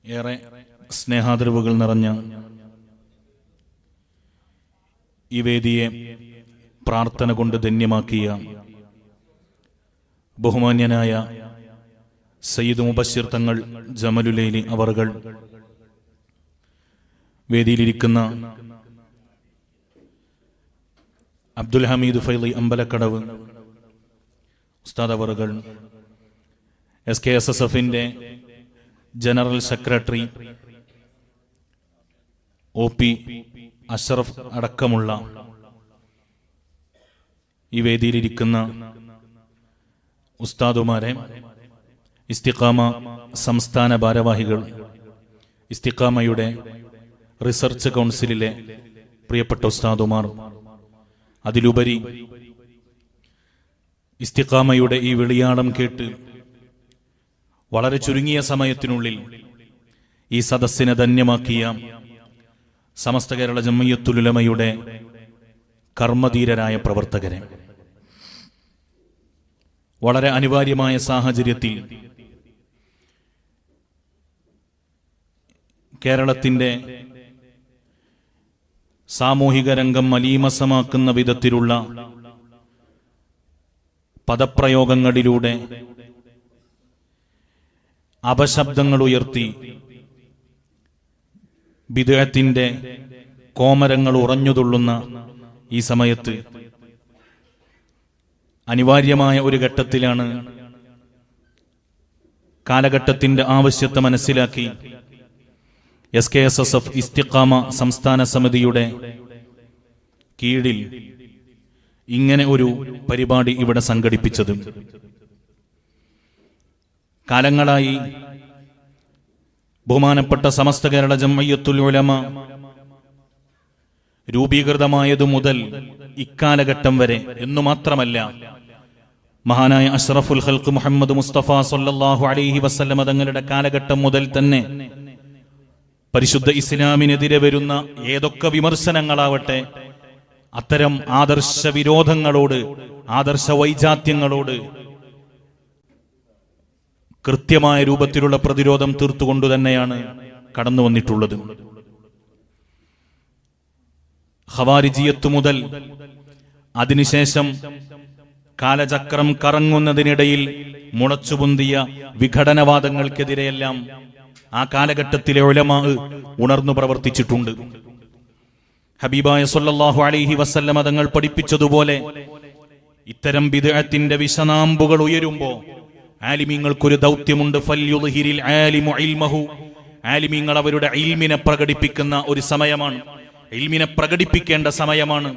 ഏറെ സ്നേഹാദരവുകൾ നിറഞ്ഞ ഈ വേദിയെ പ്രാർത്ഥന കൊണ്ട് ധന്യമാക്കിയ ബഹുമാന്യനായ സയ്യിദ് മുബശ്ശിർ തങ്ങൾ ജമലുലൈലി അവറുകൾ, വേദിയിലിരിക്കുന്ന അബ്ദുൽ ഹമീദ് ഫൈലി അമ്പലക്കടവ് ഉസ്താദ് അവറുകൾ, SKSSF-ന്റെ ജനറൽ സെക്രട്ടറി OP അഷ്റഫ് അടക്കമുള്ള ഈ വേദിയിലിരിക്കുന്ന ഉസ്താദുമാരെ, ഇസ്തിഖാമ സംസ്ഥാന ഭാരവാഹികൾ, ഇസ്തിഖാമയുടെ റിസർച്ച് കൗൺസിലിലെ പ്രിയപ്പെട്ട ഉസ്താദുമാർ, അതിലുപരി ഇസ്തിഖാമയുടെ ഈ വിളിയാളം കേട്ട് വളരെ ചുരുങ്ങിയ സമയത്തിനുള്ളിൽ ഈ സദസ്സിനെ ധന്യമാക്കിയ സമസ്ത കേരള ജംഇയ്യത്തുൽ ഉലമയുടെ കർമ്മധീരരായ പ്രവർത്തകരെ, വളരെ അനിവാര്യമായ സാഹചര്യത്തിൽ കേരളത്തിന്റെ സാമൂഹിക രംഗം മലീമസമാക്കുന്ന വിധത്തിലുള്ള പദപ്രയോഗങ്ങളിലൂടെ അപശബ്ദങ്ങൾ ഉയർത്തി ബിദ്അത്തിന്റെ കോമരങ്ങൾ ഉറഞ്ഞുതുള്ളുന്ന ഈ സമയത്ത് അനിവാര്യമായ ഒരു ഘട്ടത്തിലാണ് കാലഘട്ടത്തിന്റെ ആവശ്യത്തെ മനസ്സിലാക്കി SKSSF ഇസ്തിഖാമ സംസ്ഥാന സമിതിയുടെ കീഴിൽ ഇങ്ങനെ ഒരു പരിപാടി ഇവിടെ സംഘടിപ്പിച്ചത്. കാലങ്ങളായി ബഹുമാനപ്പെട്ട സമസ്ത കേരള ജംഇയ്യത്തുൽ ഉലമ രൂപീകൃതമായതു മുതൽ ഇക്കാലഘട്ടം വരെ എന്നു മാത്രമല്ല, മഹാനായ അഷ്റഫുൽ ഖൽഖ് മുഹമ്മദ് മുസ്തഫ സല്ലല്ലാഹു അലൈഹി വസല്ലമ തങ്ങളുടെ കാലഘട്ടം മുതൽ തന്നെ പരിശുദ്ധ ഇസ്ലാമിനെതിരെ വരുന്ന ഏതൊക്കെ വിമർശനങ്ങളാവട്ടെ, അത്തരം ആദർശ വിരോധങ്ങളോട്, ആദർശ വൈജാത്യങ്ങളോട് കൃത്യമായ രൂപത്തിലുള്ള പ്രതിരോധം തീർത്തുകൊണ്ടു തന്നെയാണ് കടന്നു വന്നിട്ടുള്ളത്. ഖവാരിജിയത്ത് മുതൽ അതിനുശേഷം കാലചക്രം കറങ്ങുന്നതിനിടയിൽ മുളച്ചുപൊന്തിയ വിഘടനവാദങ്ങൾക്കെതിരെയെല്ലാം ആ കാലഘട്ടത്തിലെ ഉലമാ ഉണർന്നു പ്രവർത്തിച്ചിട്ടുണ്ട്. ഹബീബായ സല്ലല്ലാഹു അലൈഹി വസല്ലമ തങ്ങൾ പഠിപ്പിച്ചതുപോലെ ഇത്തരം ബിദ്അത്തിന്റെ വിഷനാമ്പുകൾ ഉയരുമ്പോ ആലിമീങ്ങൾക്കൊരു ദൗത്യമുണ്ട്. ഫൽയുദ്ഹിരിൽ ആലിമു ഇൽമഹു, ആലിമീങ്ങൾ അവരുടെ ഇൽമിനെ പ്രകടിപ്പിക്കുന്ന ഒരു സമയമാണ്, ഇൽമിനെ പ്രകടിപ്പിക്കേണ്ട സമയമാണ്.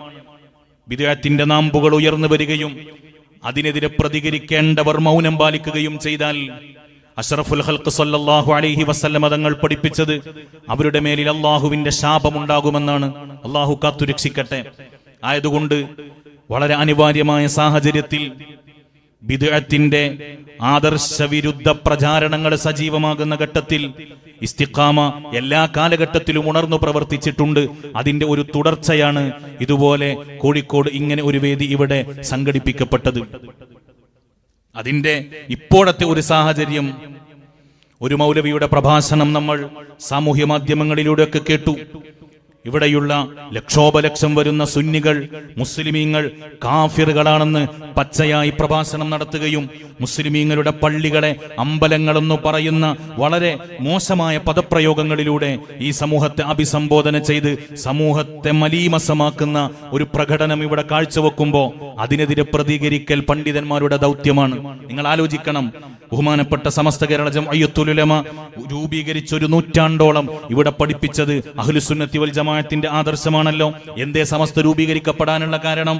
ബിദ്അത്തിന്റെ നാമ്പുകൾ ഉയർന്നു വരികയും അതിനെതിരെ പ്രതികരിക്കേണ്ടവർ മൗനം പാലിക്കുകയും ചെയ്താൽ അഷ്റഫുൽ ഖൽഖ് സല്ലല്ലാഹു അലൈഹി വസല്ലമ തങ്ങൾ പഠിപ്പിച്ചത് അവരുടെ മേലിൽ അല്ലാഹുവിന്റെ ശാപമുണ്ടാകുമെന്നാണ്. അല്ലാഹു കാത്തുരക്ഷിക്കട്ടെ. ആയതുകൊണ്ട് വളരെ അനിവാര്യമായ സാഹചര്യത്തിൽ ബിദ്അത്തിന്റെ ആദർശവിരുദ്ധ പ്രചാരണങ്ങൾ സജീവമാകുന്ന ഘട്ടത്തിൽ ഇസ്തിഖാമ എല്ലാ കാലഘട്ടത്തിലും ഉണർന്നു പ്രവർത്തിച്ചിട്ടുണ്ട്. അതിന്റെ ഒരു തുടർച്ചയാണ് ഇതുപോലെ കോഴിക്കോട് ഇങ്ങനെ ഒരു വേദി ഇവിടെ സംഘടിപ്പിക്കപ്പെട്ടത്. അതിന്റെ ഇപ്പോഴത്തെ ഒരു സാഹചര്യം, ഒരു മൗലവിയുടെ പ്രഭാഷണം നമ്മൾ സാമൂഹ്യ മാധ്യമങ്ങളിലൂടെയൊക്കെ കേട്ടു. ഇവിടെയുള്ള ലക്ഷോപലക്ഷം വരുന്ന സുന്നികൾ, മുസ്ലിമീങ്ങൾ കാഫിറുകളാണെന്ന് പച്ചയായി പ്രഭാഷണം നടത്തുകയും മുസ്ലിമീങ്ങളുടെ പള്ളികളെ അമ്പലങ്ങളെന്ന് പറയുന്ന വളരെ മോശമായ പദപ്രയോഗങ്ങളിലൂടെ ഈ സമൂഹത്തെ അഭിസംബോധന ചെയ്ത് സമൂഹത്തെ മലീമസമാക്കുന്ന ഒരു പ്രകടനം ഇവിടെ കാഴ്ചവെക്കുമ്പോൾ അതിനെതിരെ പ്രതികരിക്കൽ പണ്ഡിതന്മാരുടെ ദൗത്യമാണ്. നിങ്ങൾ ആലോചിക്കണം, ബഹുമാനപ്പെട്ട സമസ്ത കേരള ജംഇയ്യത്തുൽ ഉലമ രൂപീകരിച്ച ഒരു നൂറ്റാണ്ടോളം ഇവിടെ പഠിപ്പിച്ചത് അഹ്ലുസുന്നത്തി വൽ ജമാഅത്തിന്റെ ആദർശമാണല്ലോ. എന്തേ സമസ്ത രൂപീകരിക്കപ്പെടാനുള്ള കാരണം?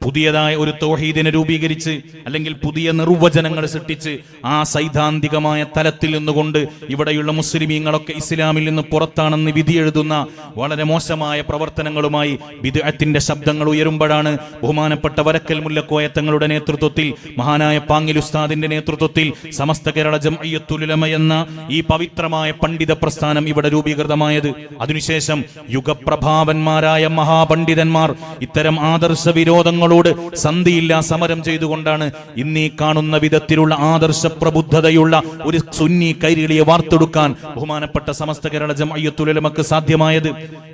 പുതിയതായ ഒരു തൗഹീദിനെ രൂപീകരിച്ച് അല്ലെങ്കിൽ പുതിയ നിർവചനങ്ങൾ സൃഷ്ടിച്ച് ആ സൈദ്ധാന്തികമായ തലത്തിൽ നിന്നുകൊണ്ട് ഇവിടെയുള്ള മുസ്ലിമീങ്ങളൊക്കെ ഇസ്ലാമിൽ നിന്ന് പുറത്താണെന്ന് വിധി എഴുതുന്ന വളരെ മോശമായ പ്രവർത്തനങ്ങളുമായി ബിദ്അത്തിന്റെ ശബ്ദങ്ങൾ ഉയരുമ്പോഴാണ് ബഹുമാനപ്പെട്ട വരക്കൽ മുല്ലക്കോയ തങ്ങളുടെ നേതൃത്വത്തിൽ, മഹാനായ പാങ്ങിൽ ഉസ്താദിന്റെ നേതൃത്വത്തിൽ സമസ്ത കേരള ജംഇയ്യത്തുൽ ഉലമ എന്ന ഈ പവിത്രമായ പണ്ഡിത പ്രസ്ഥാനം ഇവിടെ രൂപീകൃതമായത്. അതിനുശേഷം യുഗപ്രഭാവന്മാരായ മഹാപണ്ഡിതന്മാർ ഇത്തരം ആദർശ വിരോധങ്ങൾ പ്രവർത്തനങ്ങളോട് സന്ധിയില്ലാ സമരം ചെയ്തുകൊണ്ടാണ് ഇന്നീ കാണുന്ന വിധത്തിലുള്ള ആദർശ പ്രബുദ്ധതയുള്ള ഒരു സുന്നി കൈരളിയെ വാർത്തെടുക്കാൻ ബഹുമാനപ്പെട്ട സമസ്ത കേരള ജംഇയ്യത്തുൽ ഉലമക്ക് സാധ്യമായത്.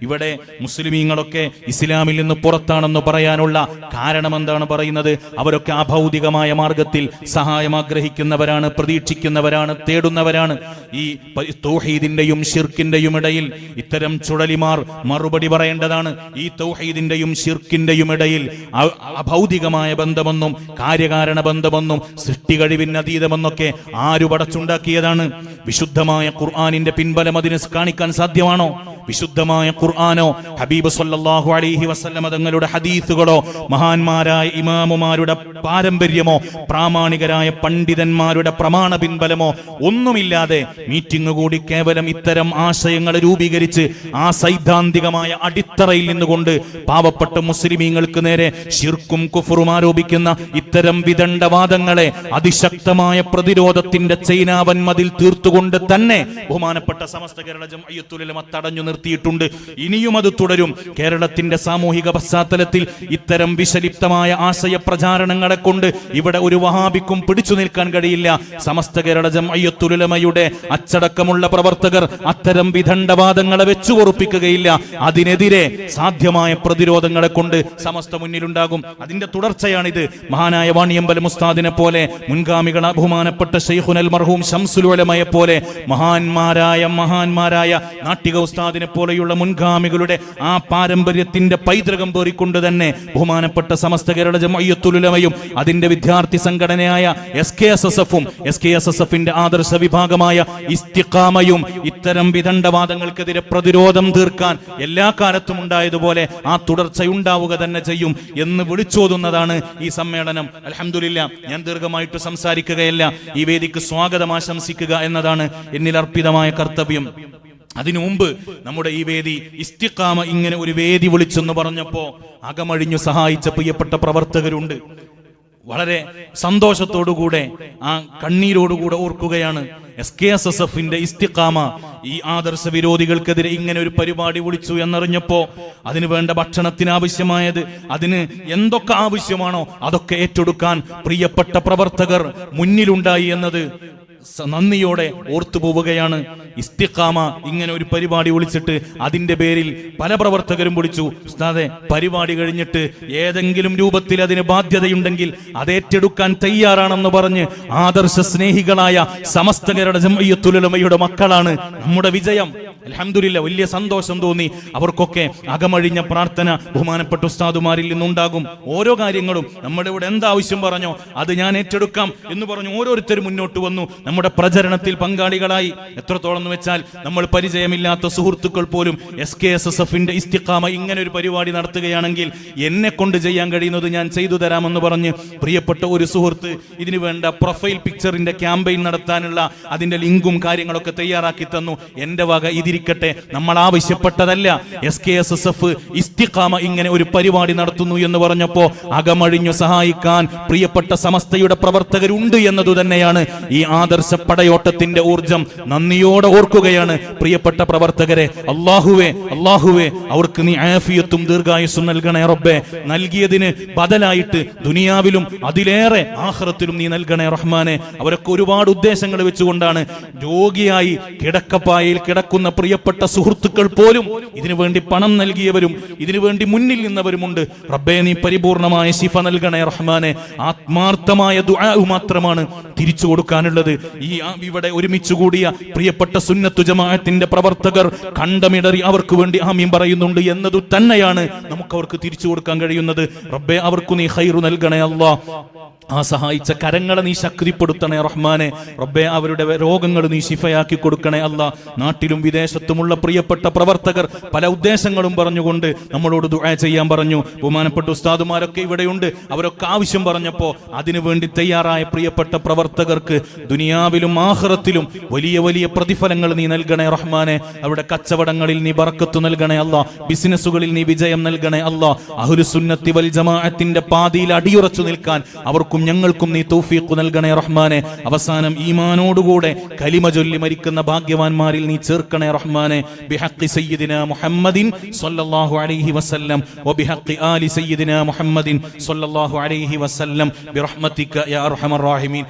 ഇവിടെ മുസ്ലിമീങ്ങളൊക്കെ ഇസ്ലാമിൽ നിന്ന് പുറത്താണെന്ന് പറയാനുള്ള കാരണം എന്താണ് പറയുന്നത്? അവരൊക്കെ അഭൗതികമായ മാർഗത്തിൽ സഹായം ആഗ്രഹിക്കുന്നവരാണ്, പ്രതീക്ഷിക്കുന്നവരാണ്, തേടുന്നവരാണ്. ഈ തൗഹീദിന്റെയും ശിർക്കിന്റെയും ഇടയിൽ ഇത്തരം ചുഴലിമാർ മറുപടി പറയേണ്ടതാണ്. ഈ തൗഹീദിന്റെയും ശിർക്കിന്റെയും ഇടയിൽ അഭൗതികമായ ബന്ധമെന്നും കാര്യകാരണ ബന്ധമെന്നും സൃഷ്ടികഴിവിന് അതീതമെന്നൊക്കെ ആരു പടച്ചുണ്ടാക്കിയതാണ്? വിശുദ്ധമായ ഖുർആനിന്റെ പിൻബലം അതിന് കാണിക്കാൻ സാധ്യമാണോ? വിശുദ്ധമായ ഖുർആനോ ഹബീബ് സല്ലല്ലാഹു അലൈഹി വസല്ലം തങ്ങളുടെ ഹദീസുകളോ മഹാന്മാരായ ഇമാമുമാരുടെ പാരമ്പര്യമോ പ്രാമാണികരായ പണ്ഡിതന്മാരുടെ പ്രമാണ പിൻബലമോ ഒന്നുമില്ലാതെ മീറ്റിംഗ് കൂടി കേവലം ഇത്തരം ആശയങ്ങൾ രൂപീകരിച്ച് ആ സൈദ്ധാന്തികമായ അടിത്തറയിൽ നിന്നുകൊണ്ട് പാവപ്പെട്ട മുസ്ലിമീങ്ങൾക്ക് നേരെ ശിർക്കും കുഫറും ആരോപിക്കുന്ന ഇത്തരം വിദണ്ഡവാദങ്ങളെ അതിശക്തമായ പ്രതിരോധത്തിന്റെ ചൈനാവൻ മതിൽ തീർത്തുകൊണ്ട് തന്നെ ബഹുമാനപ്പെട്ട സമസ്ത കേരള ജംഇയ്യത്തുൽ ഉലമ തടഞ്ഞു നിർത്തിയിട്ടുണ്ട്. ഇനിയും അത് തുടരും. കേരളത്തിന്റെ സാമൂഹിക പശ്ചാത്തലത്തിൽ ഇത്തരം വിഷലിപ്തമായ ആശയ പ്രചാരണങ്ങളെ കൊണ്ട് ഇവിടെ ഒരു വഹാബിക്കും പിടിച്ചു നിൽക്കാൻ കഴിയില്ല. സമസ്ത കേരള ജംഇയ്യത്തുൽ ഉലമയുടെ അച്ചടക്കമുള്ള പ്രവർത്തകർ അത്തരം വിദണ്ഡവാദങ്ങളെ വെച്ചുപൊറുപ്പിക്കുകയില്ല. അതിനെതിരെ സാധ്യമായ പ്രതിരോധങ്ങളെ കൊണ്ട് സമസ്ത മുന്നിലുണ്ടാകും. അതിന്റെ തുടർച്ചയാണിത്. മഹാനായ വാണിയമ്പലം ഉസ്താദിനെ പോലെ, മുൻഗാമികൾ ബഹുമാനപ്പെട്ട ശൈഖുനൽ മർഹൂം ശംസുൽ ഉലമയെ പോലെ, മഹാന്മാരായ നാട്ടിക ഉസ്താദിനെ പോലെയുള്ള മുൻഗാമികളുടെ ആ പാരമ്പര്യത്തിന്റെ പൈതൃകം പേറിക്കൊണ്ട് തന്നെ ബഹുമാനപ്പെട്ട സമസ്ത കേരള ജംഇയ്യത്തുൽ ഉലമയും അതിന്റെ വിദ്യാർത്ഥി സംഘടനയായ SKSSF-ന്റെ ആദർശ വിഭാഗമായ ഇസ്തിഖാമയും ഇത്തരം വിദണ്ഡവാദങ്ങൾക്കെതിരെ പ്രതിരോധം തീർക്കാൻ എല്ലാ കാലത്തും ഉണ്ടായതുപോലെ ആ തുടർച്ചയുണ്ടാവുക തന്നെ ചെയ്യും എന്ന് വിളിച്ചോതുന്നതാണ് ഈ സമ്മേളനം. അൽഹംദുലില്ലാ, ഞാൻ ദീർഘമായിട്ട് സംസാരിക്കുകയല്ല. ഈ വേദിക്ക് സ്വാഗതം ആശംസിക്കുക എന്നതാണ് എന്നിൽ അർപ്പിതമായ കർത്തവ്യം. അതിനു മുമ്പ് നമ്മുടെ ഈ വേദി ഇസ്തിഖാമ ഇങ്ങനെ ഒരു വേദി വിളിച്ചെന്ന് പറഞ്ഞപ്പോ അകമഴിഞ്ഞു സഹായിച്ച പ്രിയപ്പെട്ട പ്രവർത്തകരുണ്ട്. വളരെ സന്തോഷത്തോടുകൂടെ ആ കണ്ണീരോടുകൂടെ ഓർക്കുകയാണ്. SKSSF-ന്റെ ഇസ്തിഖാമ ഈ ആദർശ വിരോധികൾക്കെതിരെ ഇങ്ങനെ ഒരു പരിപാടി വിളിച്ചു എന്നറിഞ്ഞപ്പോ അതിന് വേണ്ട ഭക്ഷണത്തിന് ആവശ്യമായത്, അതിന് എന്തൊക്കെ ആവശ്യമാണോ അതൊക്കെ ഏറ്റെടുക്കാൻ പ്രിയപ്പെട്ട പ്രവർത്തകർ മുന്നിലുണ്ടായി എന്നത് നന്ദിയോടെ ഓർത്തുപോവുകയാണ്. ഇസ്തിഖാമ ഇങ്ങനെ ഒരു പരിപാടി വിളിച്ചിട്ട് അതിന്റെ പേരിൽ പല പ്രവർത്തകരും വിളിച്ചു, ഉസ്താദെ പരിപാടി കഴിഞ്ഞിട്ട് ഏതെങ്കിലും രൂപത്തിൽ അതിന് ബാധ്യതയുണ്ടെങ്കിൽ അതേറ്റെടുക്കാൻ തയ്യാറാണെന്ന് പറഞ്ഞ് ആദർശ സ്നേഹികളായ സമസ്ത കേരള ജംഇയ്യത്തുൽ ഉലമയുടെ മക്കളാണ് നമ്മുടെ വിജയം. അൽഹംദുലില്ലാ, വലിയ സന്തോഷം തോന്നി. അവർക്കൊക്കെ അകമഴിഞ്ഞ പ്രാർത്ഥന ബഹുമാനപ്പെട്ട ഉസ്താദുമാരിൽ നിന്നുണ്ടാകും. ഓരോ കാര്യങ്ങളും നമ്മളിവിടെ എന്താവശ്യം പറഞ്ഞോ അത് ഞാൻ ഏറ്റെടുക്കാം എന്ന് പറഞ്ഞു ഓരോരുത്തരും മുന്നോട്ട് വന്നു. നമ്മുടെ പ്രചരണത്തിൽ പങ്കാളികളായി. എത്രത്തോളം എന്ന് വെച്ചാൽ നമ്മൾ പരിചയമില്ലാത്ത സുഹൃത്തുക്കൾ പോലും SKSSF-ന്റെ ഇസ്തിഖാമ ഇങ്ങനെ ഒരു പരിപാടി നടത്തുകയാണെങ്കിൽ എന്നെ കൊണ്ട് ചെയ്യാൻ കഴിയുന്നത് ഞാൻ ചെയ്തു തരാമെന്ന് പറഞ്ഞ് പ്രിയപ്പെട്ട ഒരു സുഹൃത്ത് ഇതിനു വേണ്ട പ്രൊഫൈൽ പിക്ചറിന്റെ ക്യാമ്പയിൻ നടത്താനുള്ള അതിന്റെ ലിങ്കും കാര്യങ്ങളൊക്കെ തയ്യാറാക്കി തന്നു. എന്റെ വക ഇതിരിക്കട്ടെ, നമ്മൾ ആവശ്യപ്പെട്ടതല്ല. SKSSF ഇസ്തിഖാമ ഇങ്ങനെ ഒരു പരിപാടി നടത്തുന്നു എന്ന് പറഞ്ഞപ്പോ അകമഴിഞ്ഞു സഹായിക്കാൻ പ്രിയപ്പെട്ട സമസ്തയുടെ പ്രവർത്തകരുണ്ട് എന്നതു തന്നെയാണ് ഈ ആദർശ പടയോട്ടത്തിന്റെ ഊർജം. നന്ദിയോടെ ഓർക്കുകയാണ് പ്രിയപ്പെട്ട പ്രവർത്തകരെ. അല്ലാഹുവേ അവർക്ക് നീ ആഫിയത്തും ദീർഘായുസ്സും നൽകണേ റബ്ബേ. നൽകിയതിന് ബദലായിട്ട് ദുനിയാവിലും അതിലേറെ ആഖിറത്തിലും നീ നൽകണേ റഹ്മാനെ. അവരൊക്കെ ഒരുപാട് ഉദ്ദേശങ്ങൾ വെച്ചുകൊണ്ടാണ് രോഗിയായി കിടക്കപ്പായയിൽ കിടക്കുന്ന പ്രിയപ്പെട്ട സുഹൃത്തുക്കൾ പോലും ഇതിനു വേണ്ടി പണം നൽകിയവരും ഇതിനു വേണ്ടി മുന്നിൽ നിന്നവരുമുണ്ട്. റബ്ബേ നീ പരിപൂർണമായ ശിഫ നൽകണേ റഹ്മാനെ. ആത്മാർത്ഥമായ ദുആ മാത്രമാണ് തിരിച്ചു കൊടുക്കാനുള്ളത്. ഈ ഇവിടെ ഒരുമിച്ച് കൂടിയ പ്രിയപ്പെട്ട സുന്നത്തു ജമാഅത്തിന്റെ പ്രവർത്തകർ കണ്ടമിടറി അവർക്ക് വേണ്ടി ആമീൻ പറയുന്നുണ്ട് എന്നതു തന്നെയാണ് നമുക്ക് അവർക്ക് തിരിച്ചു കൊടുക്കാൻ കഴിയുന്നത്. റബ്ബേ അവർക്ക് നീ ഖൈറു നൽകണേ അല്ലാഹ്. ആ സഹായിച്ച കരങ്ങളെ നീ ശക്തിപ്പെടുത്തണേ റഹ്മാനെ. റബ്ബേ അവരുടെ രോഗങ്ങൾ നീ ശിഫയാക്കി കൊടുക്കണേ അല്ലാ. നാട്ടിലും വിദേശത്തുമുള്ള പ്രിയപ്പെട്ട പ്രവർത്തകർ പല ഉദ്ദേശങ്ങളും പറഞ്ഞുകൊണ്ട് നമ്മളോട് ദുആ ചെയ്യാൻ പറഞ്ഞു. ബഹുമാനപ്പെട്ട ഉസ്താദുമാരൊക്കെ ഇവിടെയുണ്ട്. അവരൊക്കെ ആവശ്യം പറഞ്ഞപ്പോ അതിനുവേണ്ടി തയ്യാറായ പ്രിയപ്പെട്ട പ്രവർത്തകർക്ക് ദുനിയാവിലും ആഖിറത്തിലും വലിയ വലിയ പ്രതിഫലങ്ങൾ നീ നൽകണേ റഹ്മാനെ. അവരുടെ കച്ചവടങ്ങളിൽ നീ ബറക്കത്ത് നൽകണേ അല്ലാ. ബിസിനസ്സുകളിൽ നീ വിജയം നൽകണേ അല്ലാ. അഹ്ലുസുന്നത്തി വൽ ജമാഅത്തിന്റെ പാതിയിൽ അടിയുറച്ചു നിൽക്കാൻ അവർക്ക് അവർക്കും ഞങ്ങൾക്കും നീ തൗഫീഖ് നൽകണേ റഹ്മാനെ. അവസാനം ഈമാനോടുകൂടെ കലിമ ചൊല്ലി മരിക്കുന്ന ഭാഗ്യവാന്മാരിൽ നീ ചേർക്കണേ റഹ്മാനെ. ബിഹഖി സയ്യിദിനാ മുഹമ്മദിൻ സ്വല്ലല്ലാഹു അലൈഹി വസല്ലം വബിഹഖി ആലി സയ്യിദിനാ മുഹമ്മദിൻ സ്വല്ലല്ലാഹു അലൈഹി വസല്ലം ബിറഹ്മതിക യാ അർഹമർ റഹീമീൻ.